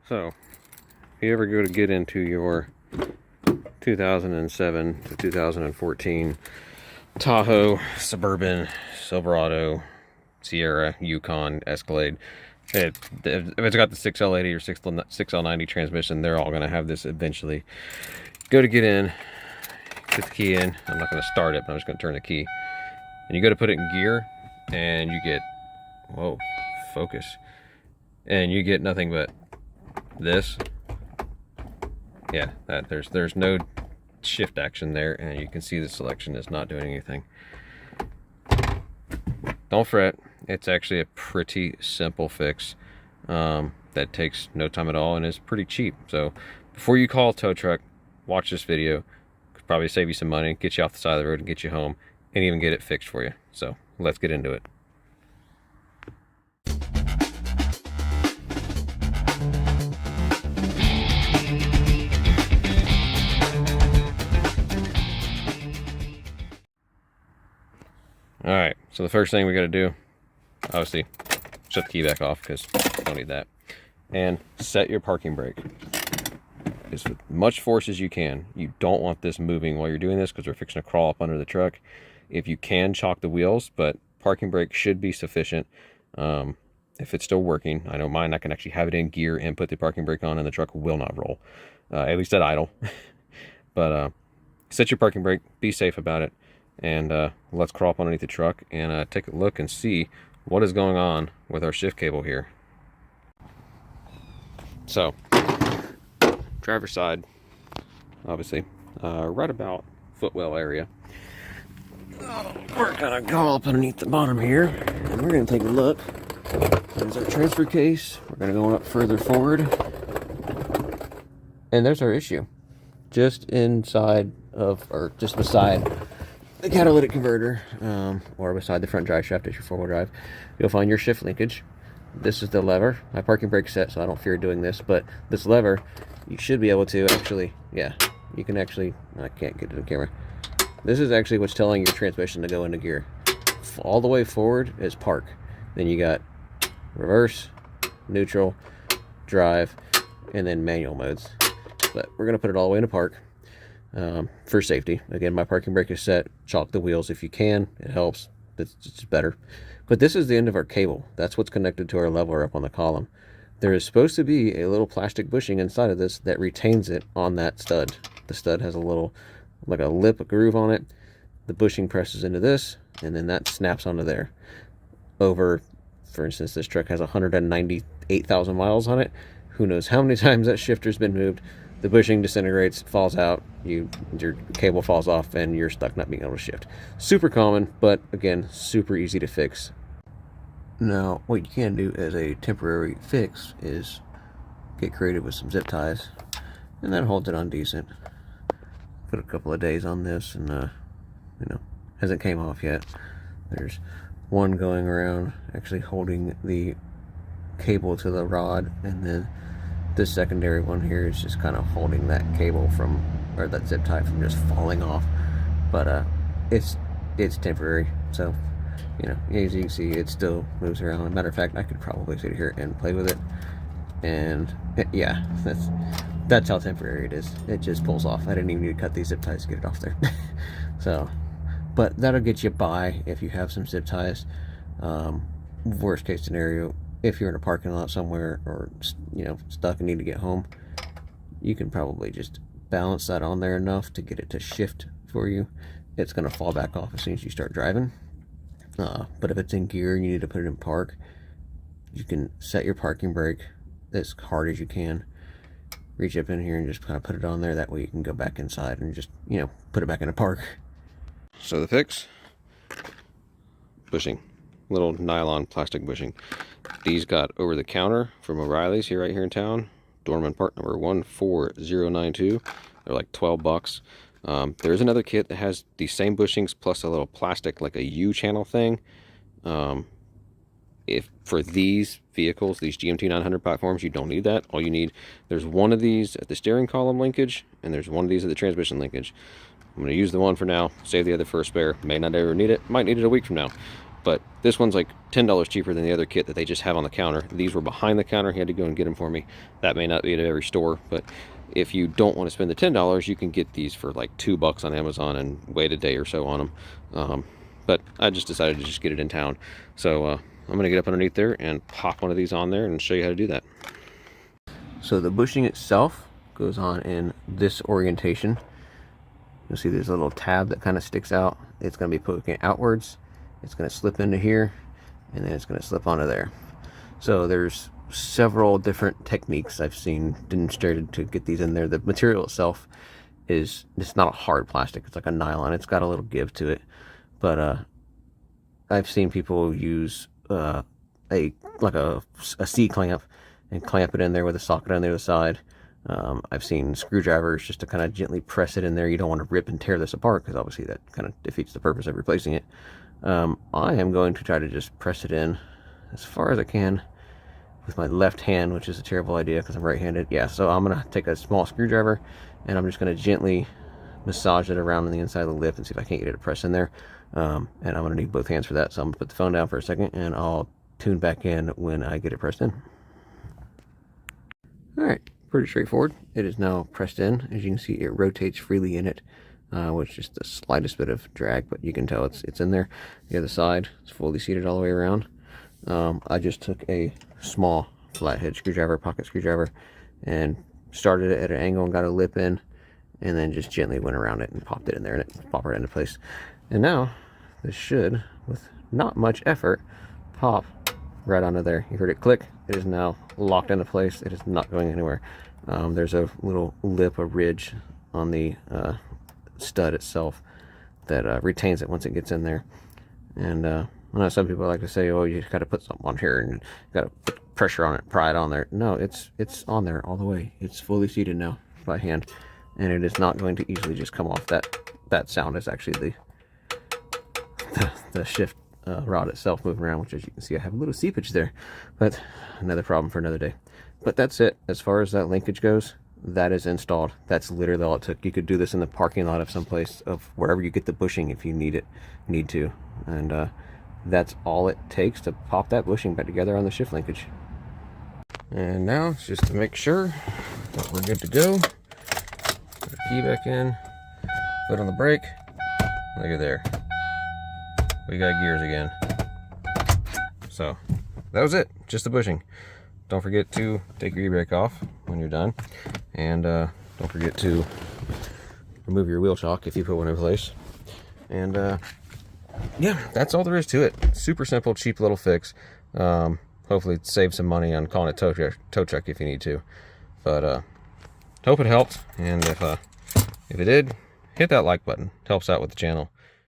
So, if you ever go to get into your 2007 to 2014 Tahoe, Suburban, Silverado, Sierra, Yukon, Escalade, if it's got the 6L80 or 6L90 transmission, they're all going to have this eventually. Go to get in, put the key in. I'm not going to start it, but I'm just going to turn the key. And you go to put it in gear, and you get, whoa, focus. And you get nothing but this. Yeah, there's no shift action there, and you can see the selection is not doing anything. Don't fret, it's actually a pretty simple fix that takes no time at all and is pretty cheap. So before you call a tow truck, watch this video. Could probably save you some money, get you off the side of the road and get you home, and even get it fixed for you. So let's get into it. Alright, so the first thing we got to do, obviously, shut the key back off because you don't need that. And set your parking brake. As much force as you can. You don't want this moving while you're doing this because we're fixing to crawl up under the truck. If you can, chalk the wheels, but parking brake should be sufficient if it's still working. I know mine, I can actually have it in gear and put the parking brake on and the truck will not roll. At least at idle. But set your parking brake, be safe about it. And let's crawl up underneath the truck and take a look and see what is going on with our shift cable here. So, driver's side, obviously, right about footwell area. We're gonna go up underneath the bottom here, and we're gonna take a look. There's our transfer case. We're gonna go up further forward, and there's our issue. Just inside of, or just beside the catalytic converter, or beside the front drive shaft as your four-wheel drive, you'll find your shift linkage. This is the lever. My parking brake's set, so I don't fear doing this, but this lever, you should be able to actually, yeah, you can actually, I can't get to the camera. This is actually what's telling your transmission to go into gear. All the way forward is park. Then you got reverse, neutral, drive, and then manual modes. But we're gonna put it all the way into park. For safety. Again, my parking brake is set. Chalk the wheels if you can. It helps. It's better. But this is the end of our cable. That's what's connected to our leveler up on the column. There is supposed to be a little plastic bushing inside of this that retains it on that stud. The stud has a little, like a lip, a groove on it. The bushing presses into this, and then that snaps onto there. Over, for instance, this truck has 198,000 miles on it. Who knows how many times that shifter's been moved. The bushing disintegrates, falls out, your cable falls off, and you're stuck not being able to shift. Super common, but again, super easy to fix. Now, what you can do as a temporary fix is get creative with some zip ties, and that holds it on decent. Put a couple of days on this, and you know, hasn't came off yet. There's one going around, actually holding the cable to the rod, and then this secondary one here is just kind of holding that cable from, or that zip tie from just falling off. But it's temporary, so you know, as you can see, it still moves around. As a matter of fact, I could probably sit here and play with it, and yeah, that's how temporary it is. It just pulls off. I didn't even need to cut these zip ties to get it off there. So, but that'll get you by if you have some zip ties. Worst case scenario, if you're in a parking lot somewhere, or you know, stuck and need to get home, you can probably just balance that on there enough to get it to shift for you. It's going to fall back off as soon as you start driving. But if it's in gear and you need to put it in park, you can set your parking brake as hard as you can, reach up in here and just kind of put it on there. That way you can go back inside and just, you know, put it back into park. So the fix, bushing, little nylon plastic bushing. These got over the counter from O'Reilly's right here in town. Dorman part number 14092. They're like 12 bucks. There's another kit that has the same bushings plus a little plastic, like a U-channel thing. If for these vehicles, these GMT900 platforms, you don't need that. All you need, there's one of these at the steering column linkage, and there's one of these at the transmission linkage. I'm going to use the one for now, save the other for a spare. May not ever need it, might need it a week from now. But This one's like $10 cheaper than the other kit that they just have on the counter. These were behind the counter. He had to go and get them for me. That may not be at every store, but if you don't want to spend the $10, you can get these for like $2 on Amazon and wait a day or so on them. But I just decided to just get it in town. So I'm going to get up underneath there and pop one of these on there and show you how to do that. So the bushing itself goes on in this orientation. You'll see there's a little tab that kind of sticks out. It's going to be poking outwards. It's going to slip into here, and then it's going to slip onto there. So there's several different techniques I've seen demonstrated to get these in there. The material itself is, it's not a hard plastic. It's like a nylon. It's got a little give to it. But I've seen people use a C-clamp and clamp it in there with a socket on the other side. I've seen screwdrivers just to kind of gently press it in there. You don't want to rip and tear this apart because obviously that kind of defeats the purpose of replacing it. I am going to try to just press it in as far as I can with my left hand, which is a terrible idea because I'm right-handed. Yeah, so I'm going to take a small screwdriver and I'm just going to gently massage it around on the inside of the lip and see if I can't get it to press in there. And I'm going to need both hands for that, so I'm going to put the phone down for a second and I'll tune back in when I get it pressed in. Alright, pretty straightforward. It is now pressed in. As you can see, it rotates freely in it, which is just the slightest bit of drag, but you can tell it's in there. The other side is fully seated all the way around. I just took a small flathead screwdriver, pocket screwdriver, and started it at an angle and got a lip in, and then just gently went around it and popped it in there, and it popped right into place. And now this should, with not much effort, pop right onto there. You heard it click. It is now locked into place. It is not going anywhere. There's a little lip, a ridge on the stud itself that retains it once it gets in there. And I know some people like to say, oh, you got to put something on here and you got to put pressure on it, pry it on there. No, it's on there all the way. It's fully seated now by hand, and it is not going to easily just come off. That sound is actually the shift rod itself moving around, which, as you can see, I have a little seepage there, but another problem for another day. But that's it. As far as that linkage goes, that is installed. That's literally all it took. You could do this in the parking lot of someplace, of wherever you get the bushing if you need to, and that's all it takes to pop that bushing back together on the shift linkage. And now, just to make sure that we're good to go, put the key back in, foot on the brake. Look at there. We got gears again. So that was it, just the bushing. Don't forget to take your e-brake off when you're done, and don't forget to remove your wheel shock if you put one in place. And yeah, that's all there is to it. Super simple, cheap little fix. Hopefully it saves some money on calling a tow truck if you need to. But hope it helped, and if it did, hit that like button. It helps out with the channel.